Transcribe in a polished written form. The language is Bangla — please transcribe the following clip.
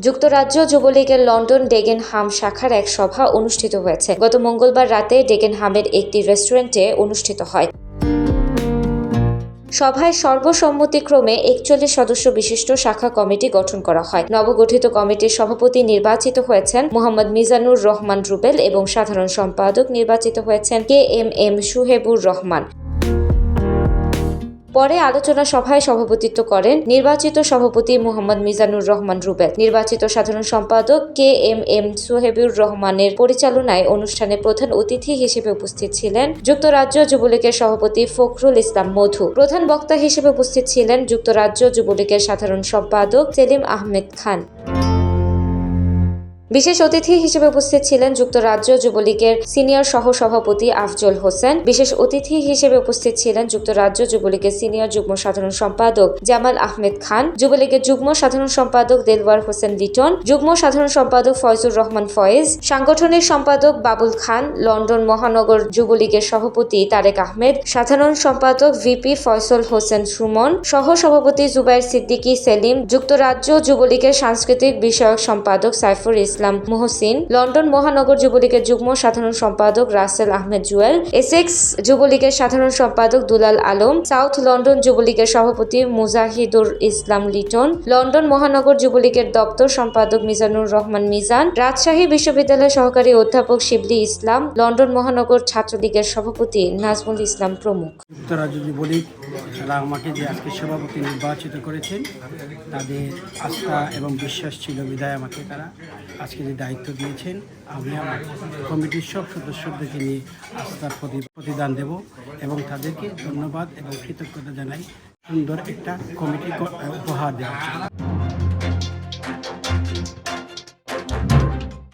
যুক্তরাজ্য যুবলীগের লন্ডন ডেগেনহাম শাখার এক সভা অনুষ্ঠিত হয়েছে। গত মঙ্গলবার রাতে ডেগেনহামের একটি রেস্টুরেন্টে অনুষ্ঠিত হয়। সভায় সর্বসম্মতিক্রমে ৪১ সদস্য বিশিষ্ট শাখা কমিটি গঠন করা হয়। নবগঠিত কমিটির সভাপতি নির্বাচিত হয়েছেন মোহাম্মদ মিজানুর রহমান রুবেল এবং সাধারণ সম্পাদক নির্বাচিত হয়েছেন KMM সুহেবুর রহমান। পরে আলোচনা সভায় সভাপতিত্ব করেন নির্বাচিত সভাপতি মোহাম্মদ মিজানুর রহমান রুবেল। নির্বাচিত সাধারণ সম্পাদক KMM সুহেবুর রহমানের পরিচালনায় অনুষ্ঠানে প্রধান অতিথি হিসেবে উপস্থিত ছিলেন যুক্তরাজ্য যুবলীগের সভাপতি ফখরুল ইসলাম মধু। প্রধান বক্তা হিসেবে উপস্থিত ছিলেন যুক্তরাজ্য যুবলীগের সাধারণ সম্পাদক সেলিম আহমেদ খান। বিশেষ অতিথি হিসেবে উপস্থিত ছিলেন যুক্তরাজ্য যুবলীগের সিনিয়র সহসভাপতি আফজল হোসেন। বিশেষ অতিথি হিসেবে উপস্থিত ছিলেন যুক্তরাজ্য যুবলীগের সিনিয়র যুগ্ম সাধারণ সম্পাদক জামাল আহমেদ খান, যুবলীগের যুগ্ম সাধারণ সম্পাদক দেলওয়ার হোসেন লিটন, যুগ্ম সাধারণ সম্পাদক ফয়জুর রহমান ফয়েজ, সাংগঠনিক সম্পাদক বাবুল খান, লন্ডন মহানগর যুবলীগের সভাপতি তারেক আহমেদ, সাধারণ সম্পাদক VP ফয়সল হোসেন সুমন, সহসভাপতি জুবাইর সিদ্দিকী সেলিম, যুক্তরাজ্য যুবলীগের সাংস্কৃতিক বিষয়ক সম্পাদক সাইফুর ইসলাম মুহসিন, লন্ডন মহানগর যুবলীগের যুগ্ম সাধারণ সম্পাদক রাসেল আহমেদ জুয়েল, এসেক্স যুবলীগের সাধারণ সম্পাদক দুলাল আলম, সাউথ লন্ডন যুবলীগের সভাপতি মুজাহিদুর ইসলাম লিটন, লন্ডন মহানগর যুবলীগের দপ্তর সম্পাদক মিজানুর রহমান মিজান, রাজশাহী বিশ্ববিদ্যালয়ের সহকারী অধ্যাপক শিবলি ইসলাম, লন্ডন মহানগর ছাত্রলীগের সভাপতি নাজমুল ইসলাম প্রমুখ। যুক্তরাজ্য যুবলীগ তারা আমাকে যে আজকে সভাপতি নির্বাচিত করেছেন, তাদের আস্থা এবং বিশ্বাস ছিল বিধায় আমাকে তারা আজকে যে দায়িত্ব দিয়েছেন, আমি আমার কমিটির সব সদস্যদেরকে নিয়ে আস্থার প্রতিদান দেব এবং তাদেরকে ধন্যবাদ এবং কৃতজ্ঞতা জানাই সুন্দর একটা কমিটি উপহার দেওয়ার জন্য।